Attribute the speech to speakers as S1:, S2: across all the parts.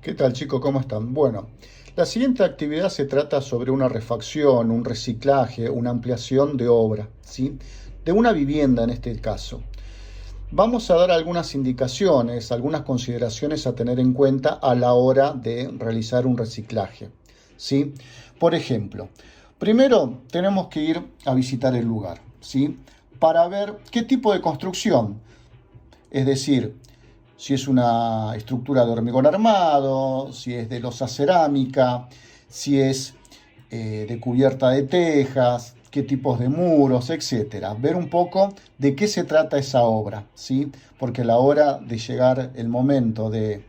S1: ¿Qué tal, chicos? ¿Cómo están? Bueno, la siguiente actividad se trata sobre una refacción, un reciclaje, una ampliación de obra, ¿sí? De una vivienda en este caso. Vamos a dar algunas indicaciones, algunas consideraciones a tener en cuenta a la hora de realizar un reciclaje, ¿sí? Por ejemplo, primero tenemos que ir a visitar el lugar, ¿sí? Para ver qué tipo de construcción, es decir, si es una estructura de hormigón armado, si es de losa cerámica, si es de cubierta de tejas, qué tipos de muros, etcétera. Ver un poco de qué se trata esa obra, ¿sí? Porque a la hora de llegar el momento de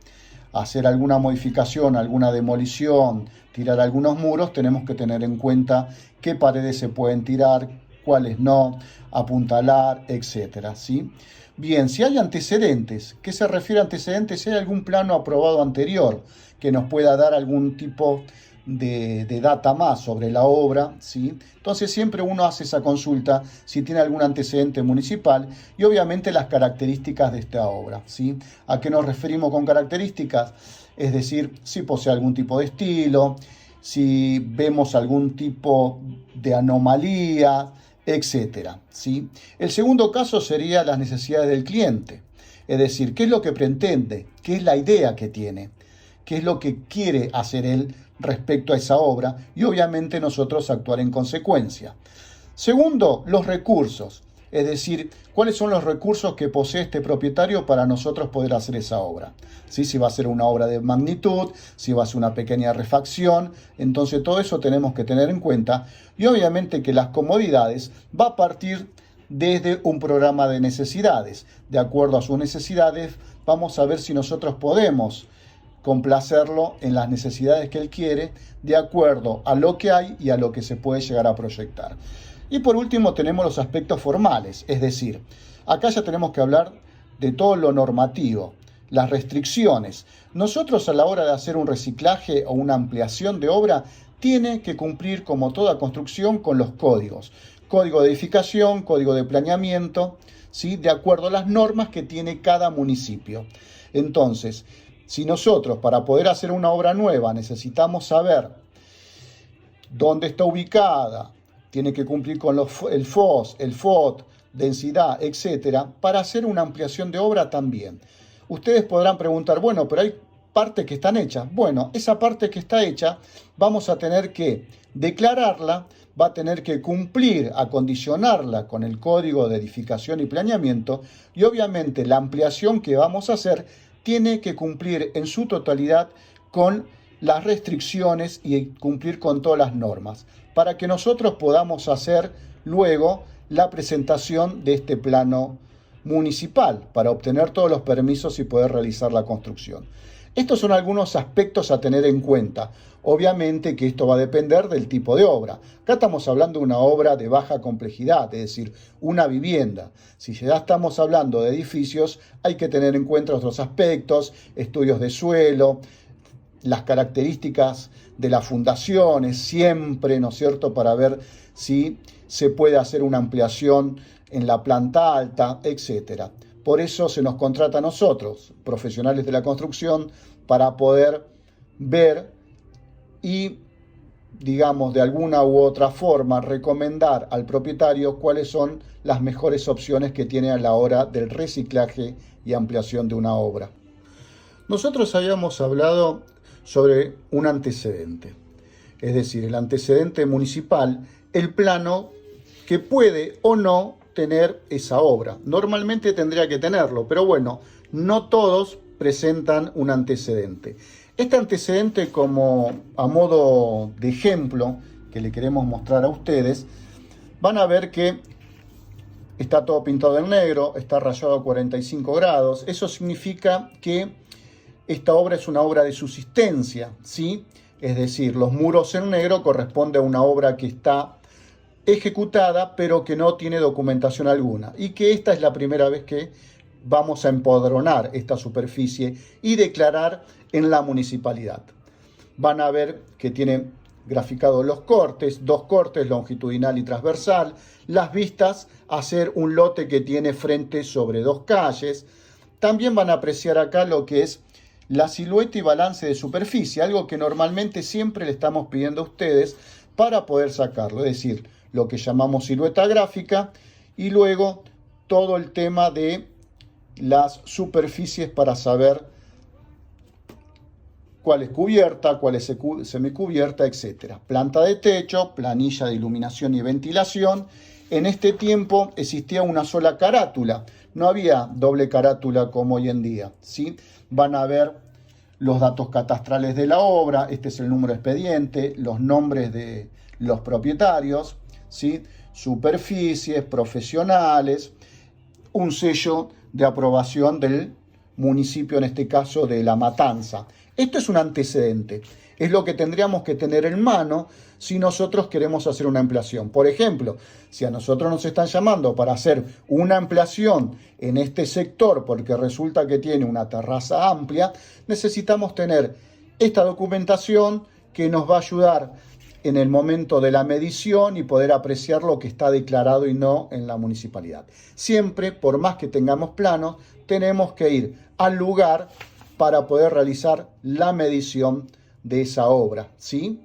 S1: hacer alguna modificación, alguna demolición, tirar algunos muros, tenemos que tener en cuenta qué paredes se pueden tirar, cuáles no, apuntalar, etcétera, ¿sí? Bien, si hay antecedentes, ¿qué se refiere a antecedentes? Si hay algún plano aprobado anterior que nos pueda dar algún tipo de data más sobre la obra, ¿sí? Entonces siempre uno hace esa consulta si tiene algún antecedente municipal y obviamente las características de esta obra, ¿sí? ¿A qué nos referimos con características? Es decir, si posee algún tipo de estilo, si vemos algún tipo de anomalía, etcétera, ¿sí? El segundo caso sería las necesidades del cliente, es decir, qué es lo que pretende, qué es la idea que tiene, qué es lo que quiere hacer él respecto a esa obra y obviamente nosotros actuar en consecuencia. Segundo, los recursos, es decir, cuáles son los recursos que posee este propietario para nosotros poder hacer esa obra. ¿Sí? Si va a ser una obra de magnitud, si va a ser una pequeña refacción, entonces todo eso tenemos que tener en cuenta y obviamente que las comodidades va a partir desde un programa de necesidades. De acuerdo a sus necesidades, vamos a ver si nosotros podemos complacerlo en las necesidades que él quiere, de acuerdo a lo que hay y a lo que se puede llegar a proyectar. Y por último tenemos los aspectos formales, es decir, acá ya tenemos que hablar de todo lo normativo, las restricciones. Nosotros a la hora de hacer un reciclaje o una ampliación de obra, tiene que cumplir como toda construcción con los códigos. Código de edificación, código de planeamiento, ¿sí? De acuerdo a las normas que tiene cada municipio. Entonces, si nosotros para poder hacer una obra nueva necesitamos saber dónde está ubicada, tiene que cumplir con el FOS, el FOT, densidad, etcétera, para hacer una ampliación de obra también. Ustedes podrán preguntar, bueno, pero hay partes que están hechas. Bueno, esa parte que está hecha vamos a tener que declararla, va a tener que cumplir, acondicionarla con el código de edificación y planeamiento y obviamente la ampliación que vamos a hacer tiene que cumplir en su totalidad con las restricciones y cumplir con todas las normas, para que nosotros podamos hacer luego la presentación de este plano municipal, para obtener todos los permisos y poder realizar la construcción. Estos son algunos aspectos a tener en cuenta. Obviamente que esto va a depender del tipo de obra. Acá estamos hablando de una obra de baja complejidad, es decir, una vivienda. Si ya estamos hablando de edificios, hay que tener en cuenta otros aspectos, estudios de suelo, las características de las fundaciones, siempre, ¿no es cierto?, para ver si se puede hacer una ampliación en la planta alta, etcétera. Por eso se nos contrata a nosotros, profesionales de la construcción, para poder ver y, digamos, de alguna u otra forma, recomendar al propietario cuáles son las mejores opciones que tiene a la hora del reciclaje y ampliación de una obra. Nosotros habíamos hablado sobre un antecedente, es decir, el antecedente municipal, el plano que puede o no tener esa obra. Normalmente tendría que tenerlo, pero bueno, no todos presentan un antecedente. Este antecedente, como a modo de ejemplo que le queremos mostrar a ustedes, van a ver que está todo pintado en negro, está rayado a 45 grados. Eso significa que esta obra es una obra de subsistencia, ¿sí? Es decir, los muros en negro corresponde a una obra que está ejecutada, pero que no tiene documentación alguna. Y que esta es la primera vez que vamos a empadronar esta superficie y declarar en la municipalidad. Van a ver que tiene graficados los cortes, 2 cortes, longitudinal y transversal, las vistas a ser un lote que tiene frente sobre 2 calles. También van a apreciar acá lo que es la silueta y balance de superficie, algo que normalmente siempre le estamos pidiendo a ustedes para poder sacarlo, es decir, lo que llamamos silueta gráfica y luego todo el tema de las superficies para saber cuál es cubierta, cuál es semicubierta, etc. Planta de techo, planilla de iluminación y ventilación. En este tiempo existía una sola carátula, no había doble carátula como hoy en día, ¿sí? Van a ver los datos catastrales de la obra, este es el número de expediente, los nombres de los propietarios, ¿sí? Superficies, profesionales, un sello de aprobación del municipio, en este caso de La Matanza. Esto es un antecedente, es lo que tendríamos que tener en mano si nosotros queremos hacer una ampliación. Por ejemplo, si a nosotros nos están llamando para hacer una ampliación en este sector porque resulta que tiene una terraza amplia, necesitamos tener esta documentación que nos va a ayudar en el momento de la medición y poder apreciar lo que está declarado y no en la municipalidad. Siempre, por más que tengamos planos, tenemos que ir al lugar para poder realizar la medición de esa obra, ¿sí?